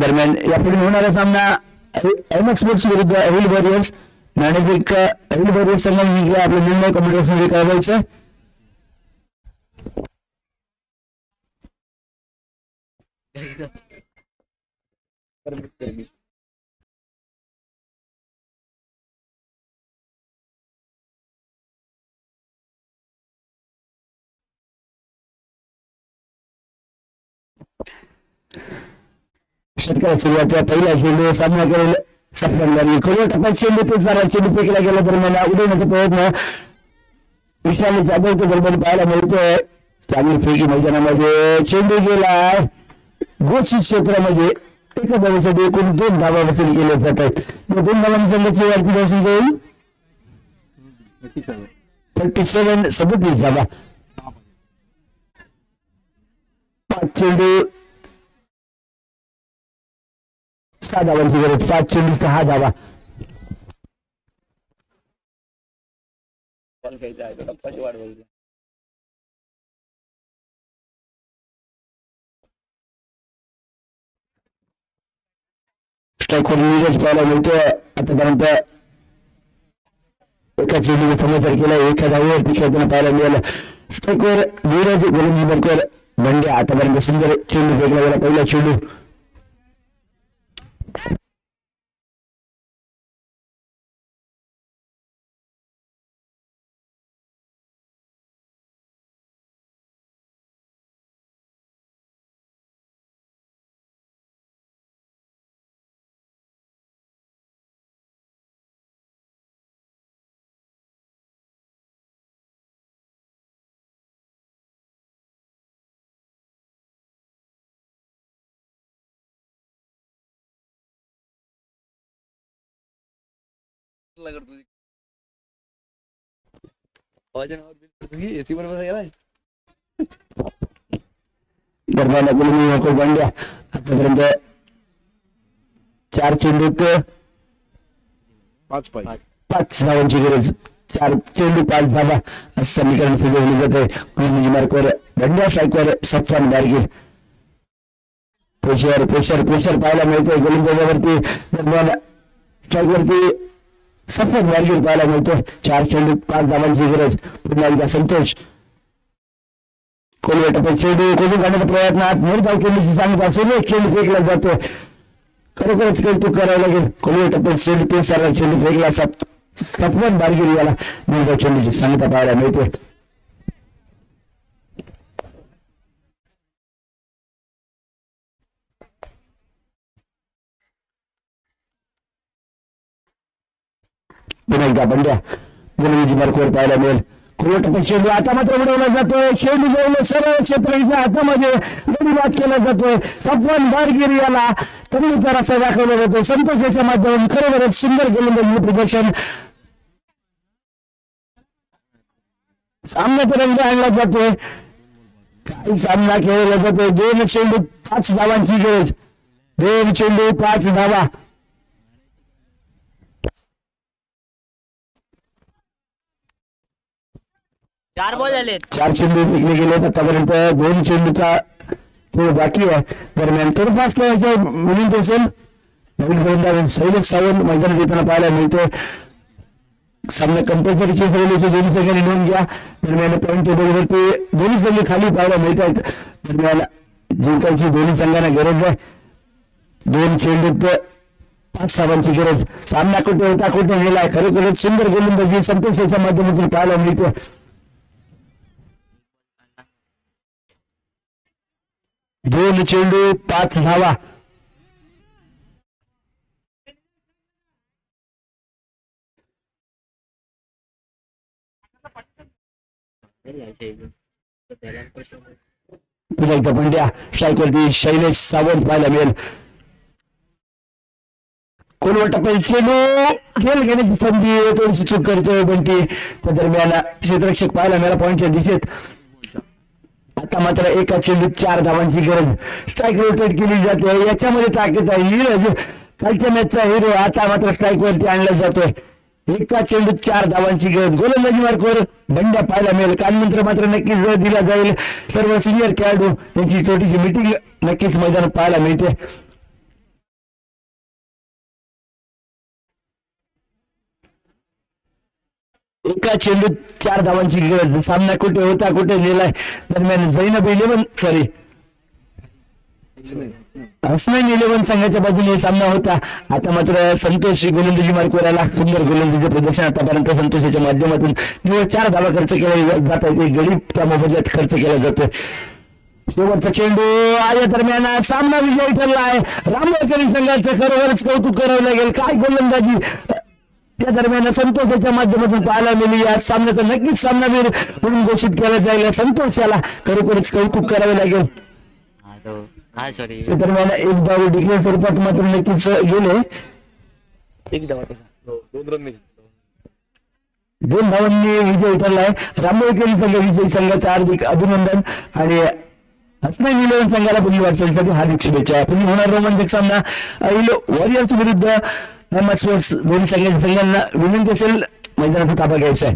दरम्यान यापुढे होणारा सामना एमएक्स स्पोर्ट्स विरुद्ध अहिल वॉरियर्स. नाणेफेक अहिल वॉरियर्स संघाने जिंकला. आपल्या निर्णय कॉम्प्युटर्स मध्ये कळवायचं. षटकात सुरुवातीला पहिला चेंडू सामना करेल सफलंदारी. खोलवर टप्प्यात चेंडू तेच चेंडू फेकला गेला. दरम्यान उडवण्याचा प्रयत्न विशाल जाधवच्या दरम्यान पाहायला मिळतोय. चांगली फेकी मैदानामध्ये चेंडू गेला गोचित क्षेत्रामध्ये. एका धावेसाठी एकूण 2 धावा वसूल केल्या जात आहेत. या 2 धावांनी संघाची वाढती धावसंख्या होईल 37 धावा. 5 चेंडू 6 धावांची गरज. 5 चेंडू 6 धावा. स्ट्राईकवर नीरज पाहायला मिळतोय. आतापर्यंत एका चेंडूने समाचार केला. एका धावेवरती खेळताना पाहायला मिळालं. स्ट्राईकवर नीरज गोलंदाजकर बंड्या. आतापर्यंत सुंदर चेंडू फेकला गेला. पहिला चेंडू दरम्यान गोलंदाज बंड्या. आतापर्यंत 4 चेंडूत 5 धावांची गरज. 4 चेंडू 5 धावा असं समीकरण सजवले जाते. गोलंदाजी मार्कवर बंड्या. स्ट्राईकवर सफवान बारगीर. प्रेशर पाहायला मिळतोय गोलंदाजावरती. दरम्यान स्ट्राईकवरती सफवान बारगीर पाहायला मिळतोय. 4 चेंडू 5 धावांची गरज. पुन्हा एकदा संतोष खोलवर टप्प्यात चेंडू खोलून काढण्याचा प्रयत्नात निर्धाव चेंडूची सांगता सर्व चेंडू फेकला जातोय. खरोखरच कौतुक करावं लागेल. खोलवर टप्प्यात चेंडू ते सारा चेंडू फेकला. सफवान बारगीर याला निर्धाव चेंडूची सांगता पाहायला मिळतोय. पुन्हा एकदा बंड्या गोलंदाजी मार्कवर पाहायला मिळेल. खोलवर टप्प्यात चेंडू आता मात्र उडवला जातोय. चेंडू जवळ सरळ क्षेत्राच्या हातामध्ये गडीबाद केला जातोय. सफवान बारगीर याला तंबूचा रस्ता दाखवला जातो. संतोषाच्या माध्यमातून खरोखरच सुंदर गोलंदाजी प्रदर्शन. सामन्याचा रंग आणला जातोय. काही सामना खेळला जातोय. 2 चेंडू 5 धावांची गरज. 2 चेंडू 5 धावा. चार बॉल झाले. 4 चेंडू फेकले गेले. आतापर्यंत 2 चेंडूचा खेळ बाकी आहे. दरम्यान थोडं फास्ट खेळायचं म्हणून असेल. नवीन गोलंदाज शैलेश सावंत मैदानात येताना पाहायला मिळतोय. सामना कंपल्सरीचे सगळ्याचे दोन्ही संघांनी नोंद घ्या. दरम्यान पॉईंट टेबलवरती दोन्ही संघ खाली पाहायला मिळत आहेत. दरम्यान जिंकायची दोन्ही संघांना गरज आहे. 2 चेंडूत 5 धावांची गरज. सामना कुठे होता कुठे गेलाय. खरोखरच सुंदर गोलंदाजी संतोषाच्या माध्यमातून पाहायला मिळतोय. 2 चेंडू 5 धावा. पुन्हा एकदा बंड्या. स्ट्राईकवरती शैलेश सावंत पाहायला मिळेल. खोलवर टप्प्यात चेंडू खेळ घेण्याची संधी थोडीशी चूक करतोय बंटी. त्या दरम्यान क्षेत्ररक्षक पाहायला मिळाला पॉईंटच्या दिशेत. आता मात्र एका चेंडूत 4 धावांची गरज. स्ट्राईक रोटेट केली जाते. याच्यामध्ये ताकद आहे. हिरो कालच्या मॅचचा हिरो आता मात्र स्ट्राईक वरती आणला जातोय. एका चेंडूत 4 धावांची गरज. गोलंदाजी मार्कवर बंड्या पाहायला मिळेल. कानमंत्र मात्र नक्कीच दिला जाईल. सर्व सिनियर खेळाडू त्यांची छोटीशी मीटिंग नक्कीच मैदानात पाहायला मिळते. एका चेंडूत 4 धावांची गरज. सामना कुठे होता कुठे गेलाय. दरम्यान जैनब 11 सॉरी हसनैन 11 संघाच्या बाजूने सामना होता. आता मात्र संतोष गोलंदाजी मार्कवर आला. सुंदर गोलंदाजी प्रदर्शन आतापर्यंत संतोषाच्या माध्यमातून निव्वळ 4 धावा खर्च केल्या जात आहेत. एक गडी त्या मोबदल्यात खर्च केला जातोय. शेवटचा चेंडू आल्या दरम्यान सामना विजयी ठरला आहे. रामवालकरी संघाचं खरोखरच कौतुक करावं लागेल. काय गोलंदाजी त्या दरम्यान संतोषाच्या माध्यमातून पाहायला मिळाली. या सामन्याचा नक्कीच सामनावीर म्हणून घोषित केला जाईल. संतोषाला खरोखरच कौतुक करावे लागेल. त्या दरम्यान एक धाव डिक्लेअर स्वरूपात मात्र नक्कीच गेले. एक धावा 2 धावांनी विजय ठरलाय. रामवालकरी संघ विजयी संघाचं हार्दिक अभिनंदन आणि हसनैन 11 संघाला पुढील वाटचालीसाठी हार्दिक शुभेच्छा. पुढील होणार रोमांचक सामना वॉरियर्स विरुद्ध एम स्पोर्ट्स. दोन्ही संघांना विनंती असेल मैदानाचा ताबा घ्यायचा आहे.